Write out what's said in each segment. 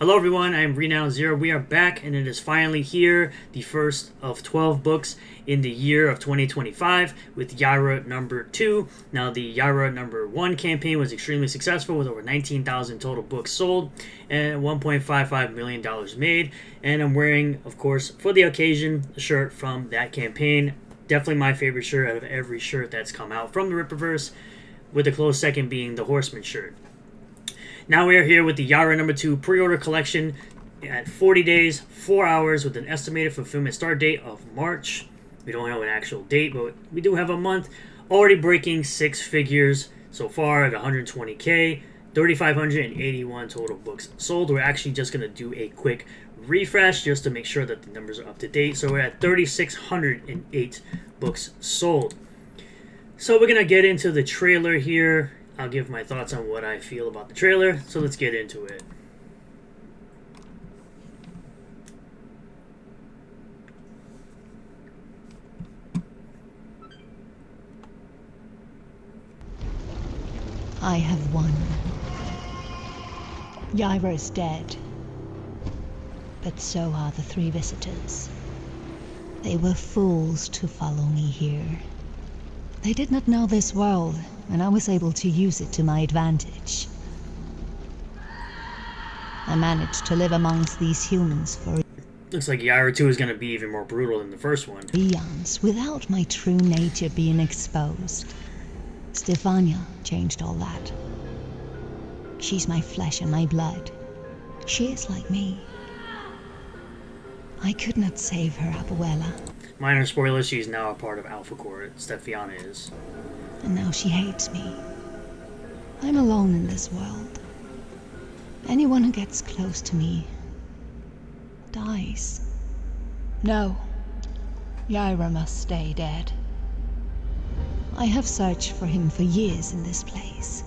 Hello everyone, I am Renown Zero. We are back and it is finally here, the first of 12 books in the year of 2025 with Yaira number 2. Now the Yaira number 1 campaign was extremely successful with over 19,000 total books sold and $1.55 million made. And I'm wearing, of course, for the occasion, a shirt from that campaign. Definitely my favorite shirt out of every shirt that's come out from the Rippaverse, with a close second being the Horseman shirt. Now we are here with the Yaira number 2 pre-order collection at 40 days, 4 hours with an estimated fulfillment start date of March. We don't have an actual date, but we do have a month. Already breaking 6 figures so far at 120K, 3,581 total books sold. We're actually just going to do a quick refresh just to make sure that the numbers are up to date. So we're at 3,608 books sold. So we're going to get into the trailer here. I'll give my thoughts on what I feel about the trailer, so let's get into it. I have won. Yaira is dead. But so are the 3 visitors. They were fools to follow me here. They did not know this world, and I was able to use it to my advantage. I managed to live amongst these humans for Looks like Yaira 2 is going to be even more brutal than the first one. eons without my true nature being exposed. Stefania changed all that. She's my flesh and my blood. She is like me. I could not save her, Abuela. Minor spoiler, she's now a part of Alpha Corps. Stefania is. And now she hates me. I'm alone in this world. Anyone who gets close to me dies. No, Yaira must stay dead. I have searched for him for years in this place.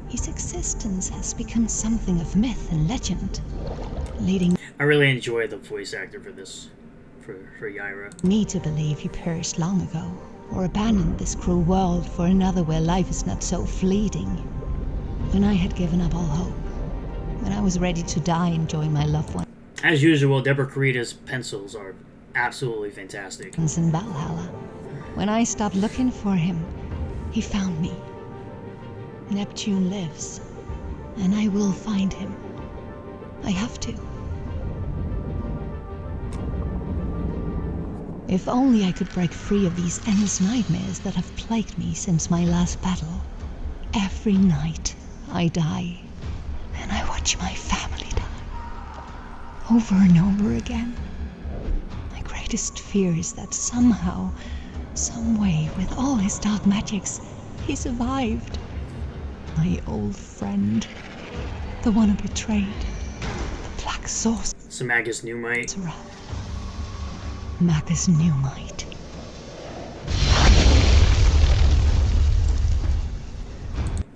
His existence has become something of myth and legend, leading I really enjoy the voice actor for this, for Yaira. me to believe he perished long ago, or abandoned this cruel world for another where life is not so fleeting. When I had given up all hope, when I was ready to die enjoying my loved ones As usual, Deborah Carita's pencils are absolutely fantastic. in Valhalla, when I stopped looking for him, he found me. Neptune lives, and I will find him. I have to. If only I could break free of these endless nightmares that have plagued me since my last battle. Every night, I die, and I watch my family die. Over and over again. My greatest fear is that somehow, some way, with all his dark magics, he survived. My old friend, the one who betrayed, the Black Sorcerer. Samagas Newmite. Magus Newmite.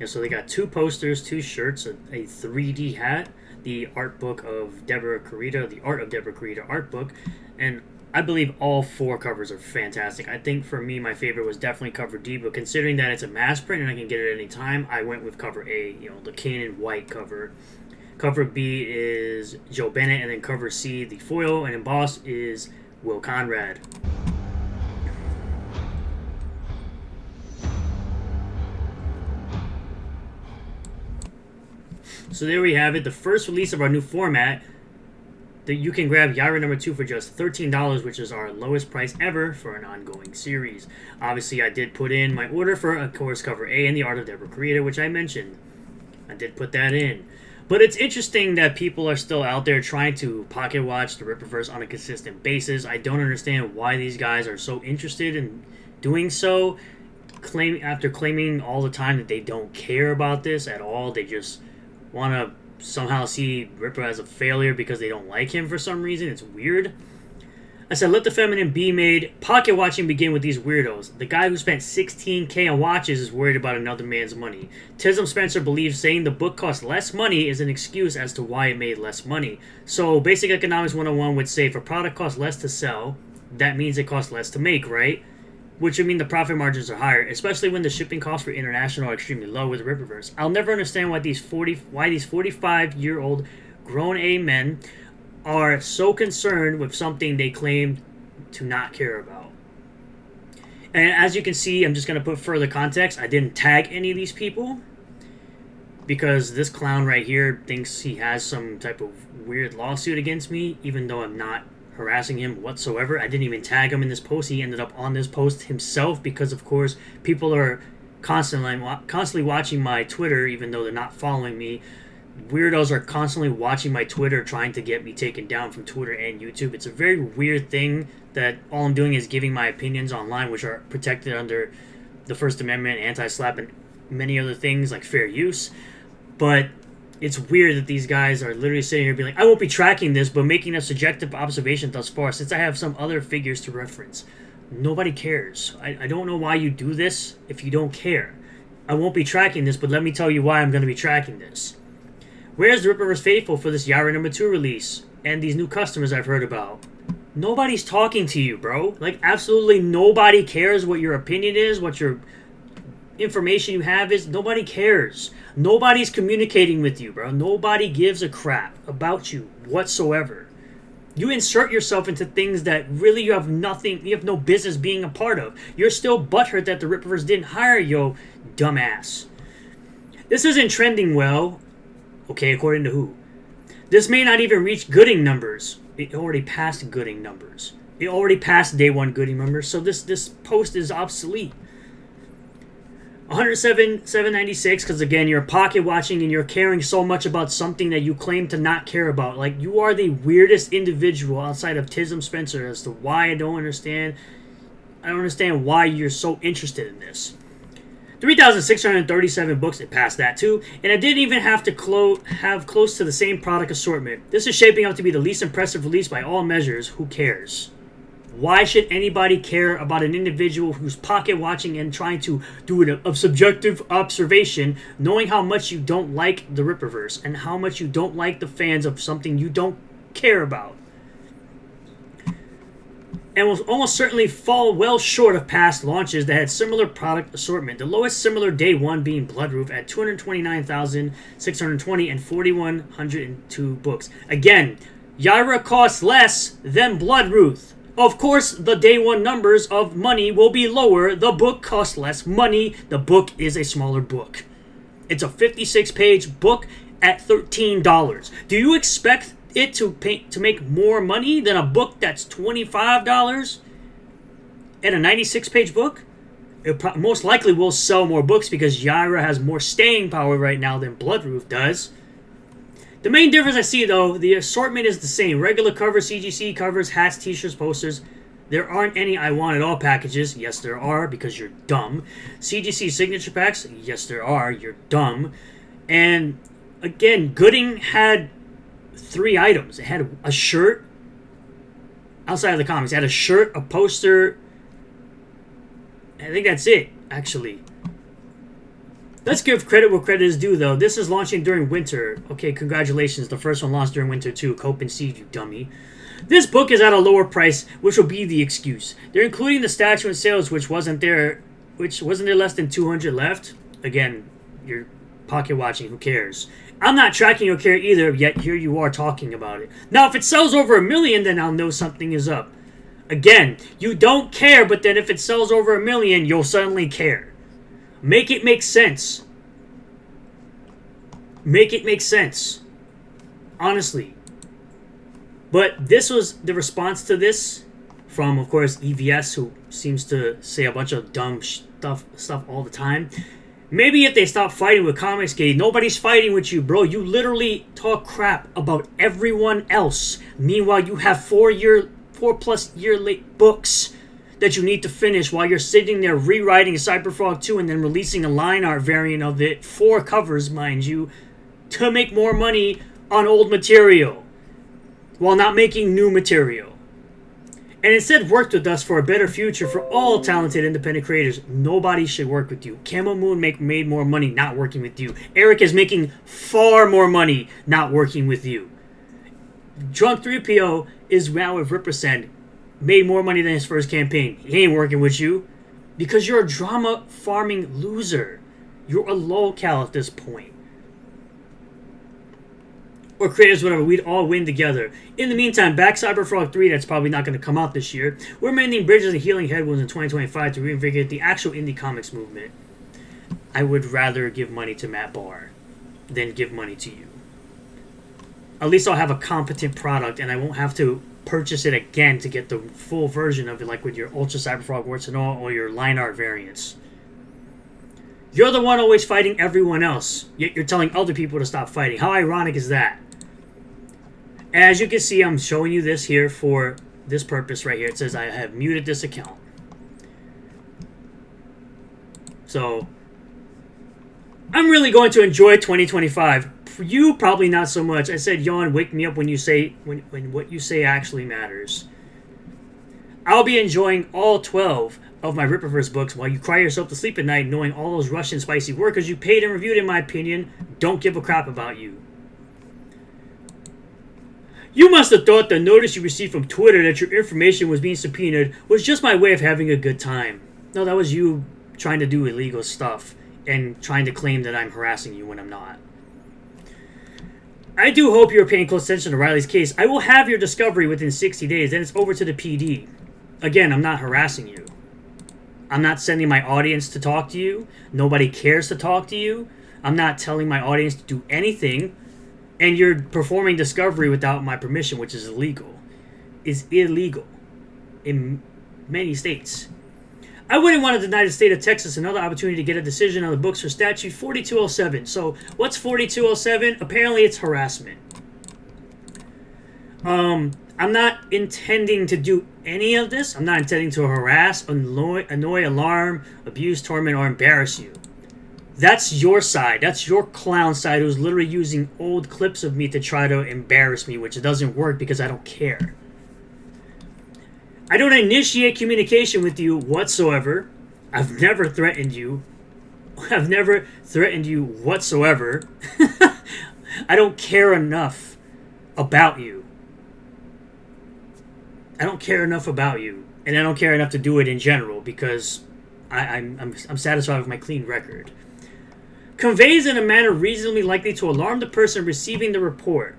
Yeah, so they got 2 posters, 2 shirts, a 3D hat, the art book of Deborah Carita, the Art of Deborah Carita art book, and I believe all 4 covers are fantastic. I think for me, my favorite was definitely cover D, but considering that it's a mass print and I can get it at any time, I went with cover A, the Canaan white cover. Cover B is Joe Bennett, and then cover C, the foil and emboss, is Will Conrad. So there we have it, the first release of our new format. That you can grab Yaira number 2 for just $13, which is our lowest price ever for an ongoing series. Obviously, I did put in my order for, of course, cover A and the Art of Deborah Carita, which I mentioned. I did put that in. But it's interesting that people are still out there trying to pocket watch the Rippaverse on a consistent basis. I don't understand why these guys are so interested in doing so. After claiming all the time that they don't care about this at all, they just want to somehow see Ripper as a failure because they don't like him for some reason. It's weird. I said, let the feminine be made. Pocket watching begin with these weirdos. The guy who spent $16K on watches is worried about another man's money. Tism Spencer believes saying the book cost less money is an excuse as to why it made less money. So, Basic Economics 101 would say if a product costs less to sell, that means it costs less to make, right? Which would mean the profit margins are higher, especially when the shipping costs for international are extremely low with Rippaverse. I'll never understand why these 45-year-old grown A men are so concerned with something they claim to not care about. And as you can see, I'm just going to put further context. I didn't tag any of these people because this clown right here thinks he has some type of weird lawsuit against me, even though I'm not harassing him whatsoever. I didn't even tag him in this post. He ended up on this post himself because, of course, people are constantly watching my Twitter, even though they're not following me. Weirdos are constantly watching my Twitter, trying to get me taken down from Twitter and YouTube. It's a very weird thing that all I'm doing is giving my opinions online, which are protected under the First Amendment, anti-slap, and many other things like fair use. But it's weird that these guys are literally sitting here being like, I won't be tracking this, but making a subjective observation thus far, since I have some other figures to reference. Nobody cares. I don't know why you do this if you don't care. I won't be tracking this, but let me tell you why I'm going to be tracking this. Where's the Ripperverse Faithful for this Yaira number 2 release? And these new customers I've heard about. Nobody's talking to you, bro. Like, absolutely nobody cares what your opinion is, what your information you have is. Nobody cares. Nobody's communicating with you, bro. Nobody gives a crap about you whatsoever. You insert yourself into things that really you have no business being a part of. You're still butthurt that the Ripperverse didn't hire you, dumbass. This isn't trending well. Okay, according to who? This may not even reach Gooding numbers. It already passed Gooding numbers. It already passed day 1 Gooding numbers, so this post is obsolete. 107,796, because again, you're pocket watching and you're caring so much about something that you claim to not care about. Like, you are the weirdest individual outside of Tism Spencer as to why I don't understand why you're so interested in this. 3,637 books, it passed that too, and I didn't even have to have close to the same product assortment. This is shaping up to be the least impressive release by all measures. Who cares? Why should anybody care about an individual who's pocket watching and trying to do a subjective observation, knowing how much you don't like the Ripperverse and how much you don't like the fans of something you don't care about? And will almost certainly fall well short of past launches that had similar product assortment. The lowest similar day 1 being Bloodroof at 229,620 and 4,102 books. Again, Yaira costs less than Bloodroof. Of course, the day 1 numbers of money will be lower. The book costs less money. The book is a smaller book. It's a 56-page book at $13. Do you expect it to make more money than a book that's $25 and a 96-page book? It most likely will sell more books because Yaira has more staying power right now than Bloodroof does. The main difference I see, though, the assortment is the same. Regular covers, CGC covers, hats, t-shirts, posters. There aren't any I Want It All packages. Yes, there are, because you're dumb. CGC signature packs. Yes, there are. You're dumb. And, again, Gooding had 3 items. It had a shirt. Outside of the comics, it had a shirt, a poster. I think that's it, actually. Let's give credit where credit is due, though. This is launching during winter. Okay, congratulations. The first one launched during winter, too. Cope and Seed, you dummy. This book is at a lower price, which will be the excuse. They're including the statue in sales, which wasn't there less than 200 left? Again, you're pocket watching. Who cares? I'm not tracking your care either, yet here you are talking about it. Now, if it sells over 1 million, then I'll know something is up. Again, you don't care, but then if it sells over 1 million, you'll suddenly care. Make it make sense. Make it make sense. Honestly. But this was the response to this from, of course, EVS, who seems to say a bunch of dumb stuff all the time. Maybe if they stop fighting with Comicsgate, nobody's fighting with you, bro. You literally talk crap about everyone else. Meanwhile, you have 4+ year late books that you need to finish while you're sitting there rewriting Cyberfrog 2 and then releasing a line art variant of it, 4 covers, mind you, to make more money on old material while not making new material. And instead worked with us for a better future for all talented independent creators. Nobody should work with you. Camo Moon made more money not working with you. Eric is making far more money not working with you. Drunk 3PO is now with Rippersend. Made more money than his first campaign. He ain't working with you. Because you're a drama farming loser. You're a lolcow at this point. or creators, whatever, we'd all win together. In the meantime, back Cyberfrog 3, that's probably not going to come out this year. We're mending bridges and healing head wounds in 2025 to reinvigorate the actual indie comics movement. I would rather give money to Matt Barr than give money to you. At least I'll have a competent product, and I won't have to purchase it again to get the full version of it, like with your Ultra Cyberfrog Warts and all, or your line art variants. You're the one always fighting everyone else, yet you're telling other people to stop fighting. How ironic is that? As you can see, I'm showing you this here for this purpose right here. It says I have muted this account. So, I'm really going to enjoy 2025. For you, probably not so much. I said, yawn, wake me up when you say when what you say actually matters. I'll be enjoying all 12 of my Rippaverse books while you cry yourself to sleep at night knowing all those Russian spicy workers you paid and reviewed, in my opinion, don't give a crap about you. You must have thought the notice you received from Twitter that your information was being subpoenaed was just my way of having a good time. No, that was you trying to do illegal stuff and trying to claim that I'm harassing you when I'm not. I do hope you're paying close attention to Riley's case. I will have your discovery within 60 days, then it's over to the PD. Again, I'm not harassing you. I'm not sending my audience to talk to you. Nobody cares to talk to you. I'm not telling my audience to do anything. And you're performing discovery without my permission, which is illegal. Is illegal in many states. I wouldn't want to deny the state of Texas another opportunity to get a decision on the books for statute 4207. So, what's 4207? Apparently it's harassment. I'm not intending to do any of this. I'm not intending to harass, annoy, alarm, abuse, torment, or embarrass you. That's your side. That's your clown side who's literally using old clips of me to try to embarrass me, which doesn't work because I don't care. I don't initiate communication with you whatsoever. I've never threatened you. I've never threatened you whatsoever. I don't care enough about you. I don't care enough about you. And I don't care enough to do it in general because I'm satisfied with my clean record. Conveys in a manner reasonably likely to alarm the person receiving the report.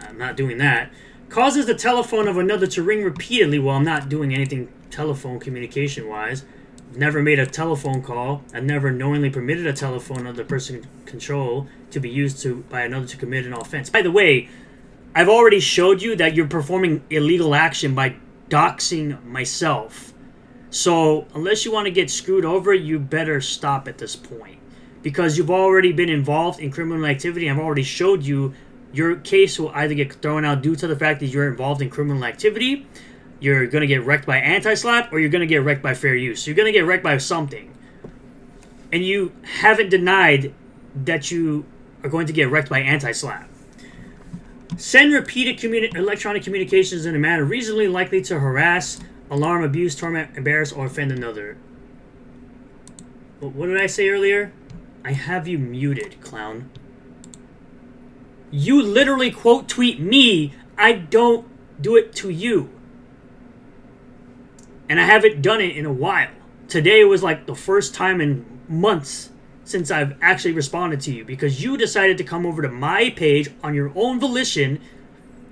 I'm not doing that. Causes the telephone of another to ring repeatedly while I'm not doing anything telephone communication-wise. Never made a telephone call. I've never knowingly permitted a telephone under person control to be used by another to commit an offense. By the way, I've already showed you that you're performing illegal action by doxing myself. So, unless you want to get screwed over, you better stop at this point. Because you've already been involved in criminal activity. I've already showed you your case will either get thrown out due to the fact that you're involved in criminal activity, you're going to get wrecked by anti-slap, or you're going to get wrecked by fair use. So you're going to get wrecked by something. And you haven't denied that you are going to get wrecked by anti-slap. Send repeated electronic communications in a manner reasonably likely to harass, alarm, abuse, torment, embarrass, or offend another. What did I say earlier? I have you muted, clown. You literally quote tweet me. I don't do it to you. And I haven't done it in a while. Today was like the first time in months since I've actually responded to you because you decided to come over to my page on your own volition,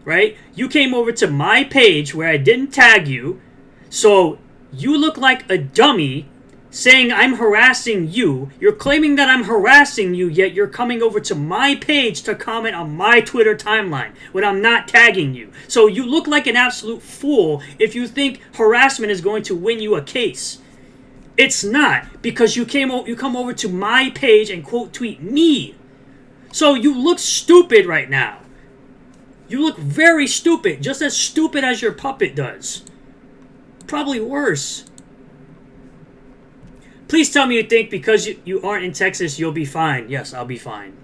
right? You came over to my page where I didn't tag you. So you look like a dummy saying I'm harassing you. You're claiming that I'm harassing you, yet you're coming over to my page to comment on my Twitter timeline when I'm not tagging you. So you look like an absolute fool if you think harassment is going to win you a case. It's not, because you come over to my page and quote tweet me. So you look stupid right now. You look very stupid, just as stupid as your puppet does. Probably worse. Please tell me you think because you aren't in Texas, you'll be fine. Yes, I'll be fine.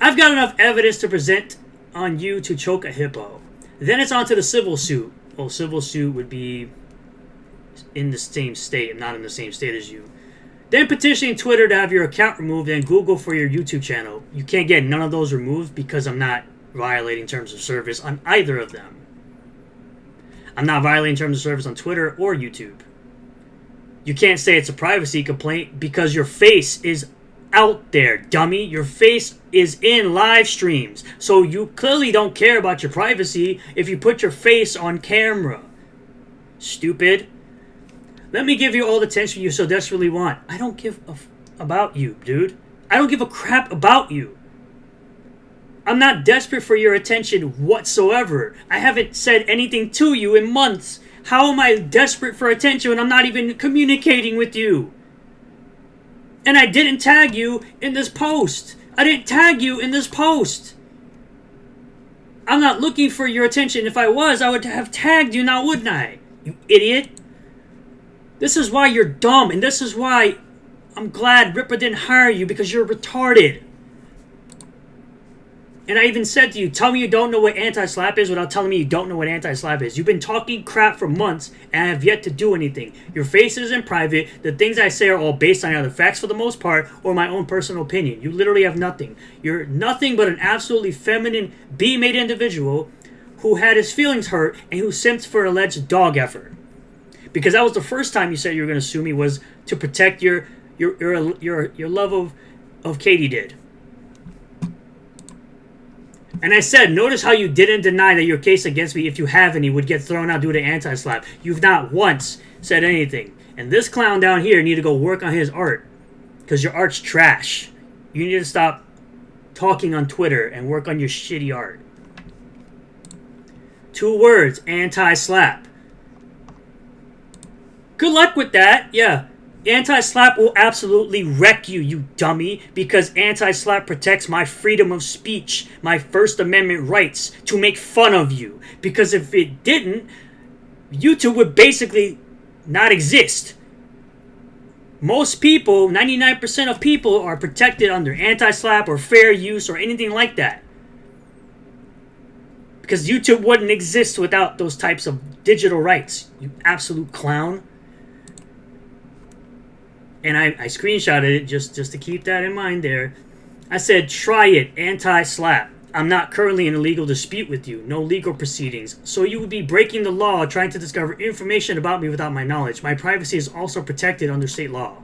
I've got enough evidence to present on you to choke a hippo. Then it's on to the civil suit. Well, civil suit would be in the same state. I'm not in the same state as you. Then petitioning Twitter to have your account removed and Google for your YouTube channel. You can't get none of those removed because I'm not violating terms of service on either of them. I'm not violating terms of service on Twitter or YouTube. You can't say it's a privacy complaint because your face is out there, dummy. Your face is in live streams. So you clearly don't care about your privacy if you put your face on camera. Stupid. Let me give you all the attention you so desperately want. I don't give about you, dude. I don't give a crap about you. I'm not desperate for your attention whatsoever. I haven't said anything to you in months. How am I desperate for attention when I'm not even communicating with you? And I didn't tag you in this post. I didn't tag you in this post. I'm not looking for your attention. If I was, I would have tagged you now, wouldn't I? You idiot. This is why you're dumb, and this is why I'm glad Ripper didn't hire you, because you're retarded. And I even said to you, tell me you don't know what anti-slap is without telling me you don't know what anti-slap is. You've been talking crap for months and I have yet to do anything. Your face is in private. The things I say are all based on either facts for the most part or my own personal opinion. You literally have nothing. You're nothing but an absolutely feminine, B-made individual who had his feelings hurt and who simped for alleged dog effort. Because that was the first time you said you were going to sue me, was to protect your love of Katie did. And I said, notice how you didn't deny that your case against me, if you have any, would get thrown out due to anti-slap. You've not once said anything. And this clown down here need to go work on his art, because your art's trash. You need to stop talking on Twitter and work on your shitty art. 2 words, anti-slap. Good luck with that. Yeah. Anti-slap will absolutely wreck you, you dummy, because anti-slap protects my freedom of speech, my First Amendment rights to make fun of you. Because if it didn't, YouTube would basically not exist. Most people, 99% of people, are protected under anti-slap or fair use or anything like that. Because YouTube wouldn't exist without those types of digital rights, you absolute clown. And I screenshotted it just to keep that in mind there. I said, try it, anti-slap. I'm not currently in a legal dispute with you. No legal proceedings. So you would be breaking the law trying to discover information about me without my knowledge. My privacy is also protected under state law.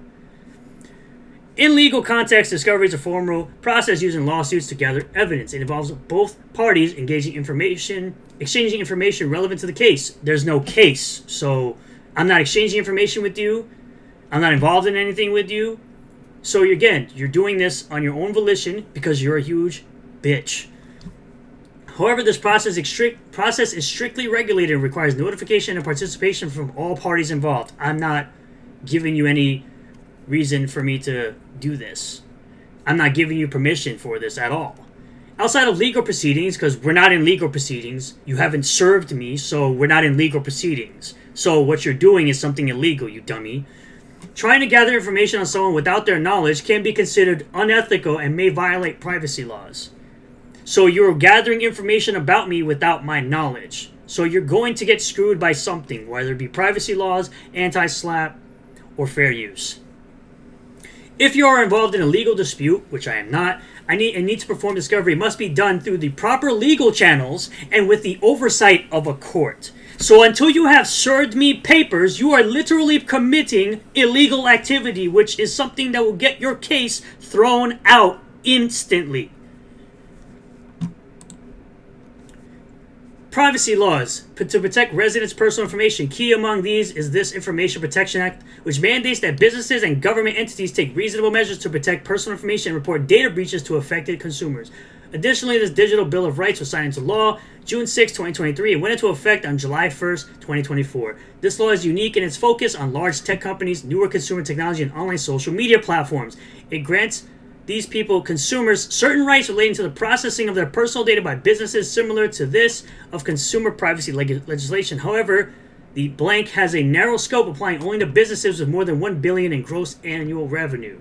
In legal context, discovery is a formal process used in lawsuits to gather evidence. It involves both parties exchanging information relevant to the case. There's no case, so I'm not exchanging information with you. I'm not involved in anything with you. So again, you're doing this on your own volition because you're a huge bitch. However, this process is strictly regulated and requires notification and participation from all parties involved. I'm not giving you any reason for me to do this. I'm not giving you permission for this at all. Outside of legal proceedings, because we're not in legal proceedings, you haven't served me, so we're not in legal proceedings. So what you're doing is something illegal, you dummy. Trying to gather information on someone without their knowledge can be considered unethical and may violate privacy laws. So you're gathering information about me without my knowledge. So you're going to get screwed by something, whether it be privacy laws, anti-slap, or fair use. If you are involved in a legal dispute, which I am not, I need to perform discovery. It must be done through the proper legal channels and with the oversight of a court. So until you have served me papers, you are literally committing illegal activity, which is something that will get your case thrown out instantly. Privacy laws. To protect residents' personal information. Key among these is this Information Protection Act, which mandates that businesses and government entities take reasonable measures to protect personal information and report data breaches to affected consumers. Additionally, this Digital Bill of Rights was signed into law June 6, 2023, and went into effect on July 1st, 2024. This law is unique in its focus on large tech companies, newer consumer technology, and online social media platforms. It grants these people, consumers, certain rights relating to the processing of their personal data by businesses similar to this of consumer privacy legislation. However, the blank has a narrow scope, applying only to businesses with more than $1 billion in gross annual revenue.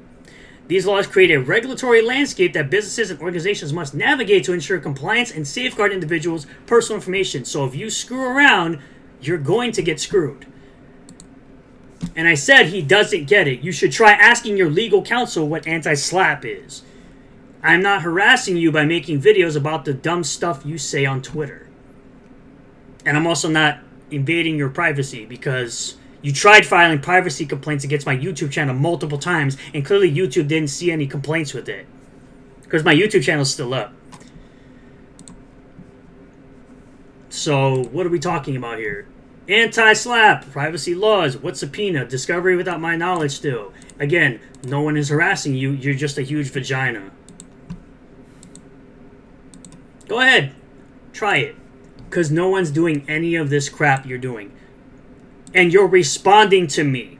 These laws create a regulatory landscape that businesses and organizations must navigate to ensure compliance and safeguard individuals' personal information. So if you screw around, you're going to get screwed. And I said he doesn't get it. You should try asking your legal counsel what anti-slap is. I'm not harassing you by making videos about the dumb stuff you say on Twitter. And I'm also not invading your privacy because You tried filing privacy complaints against my YouTube channel multiple times, and clearly YouTube didn't see any complaints with it. Because my YouTube channel's still up. So, what are we talking about here? Anti-slap, privacy laws, what subpoena, discovery without my knowledge still. Again, no one is harassing you, you're just a huge vagina. Go ahead, try it. Because no one's doing any of this crap you're doing. And you're responding to me.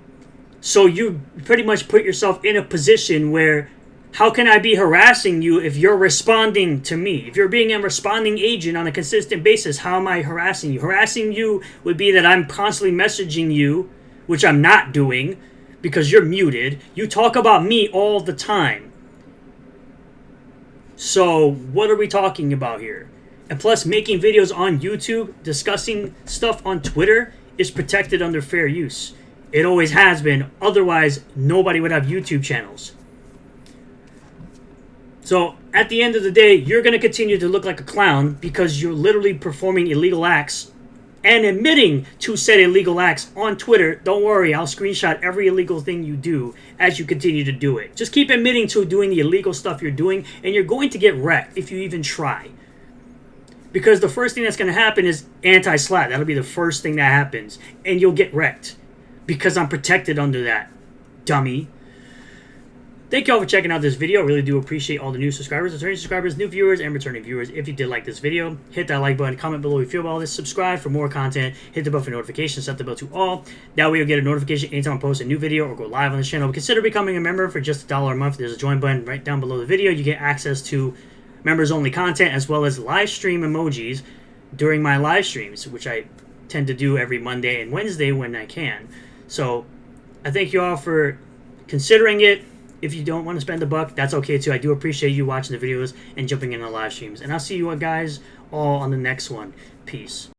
So you pretty much put yourself in a position where, how can I be harassing you if you're responding to me? If you're being a responding agent on a consistent basis, how am I harassing you? Harassing you would be that I'm constantly messaging you, which I'm not doing, because you're muted. You talk about me all the time. So what are we talking about here? And plus, making videos on YouTube, discussing stuff on Twitter, is protected under fair use. It always has been. Otherwise, nobody would have YouTube channels. So, at the end of the day, you're going to continue to look like a clown because you're literally performing illegal acts and admitting to said illegal acts on Twitter. Don't worry, I'll screenshot every illegal thing you do as you continue to do it. Just keep admitting to doing the illegal stuff you're doing, and you're going to get wrecked if you even try. Because the first thing that's going to happen is anti-slap. That'll be the first thing that happens. And you'll get wrecked. Because I'm protected under that. Dummy. Thank you all for checking out this video. I really do appreciate all the new subscribers, returning subscribers, new viewers, and returning viewers. If you did like this video, hit that like button, comment below what you feel about all this, subscribe for more content, hit the bell for notifications, set the bell to all. That way you'll get a notification anytime I post a new video or go live on this channel. Consider becoming a member for just $1 a month. There's a join button right down below the video. You get access to members-only content as well as live stream emojis during my live streams, which I tend to do every Monday and Wednesday when I can. So I thank you all for considering it. If you don't want to spend a buck, that's okay too. I do appreciate you watching the videos and jumping in the live streams. And I'll see you guys all on the next one. Peace.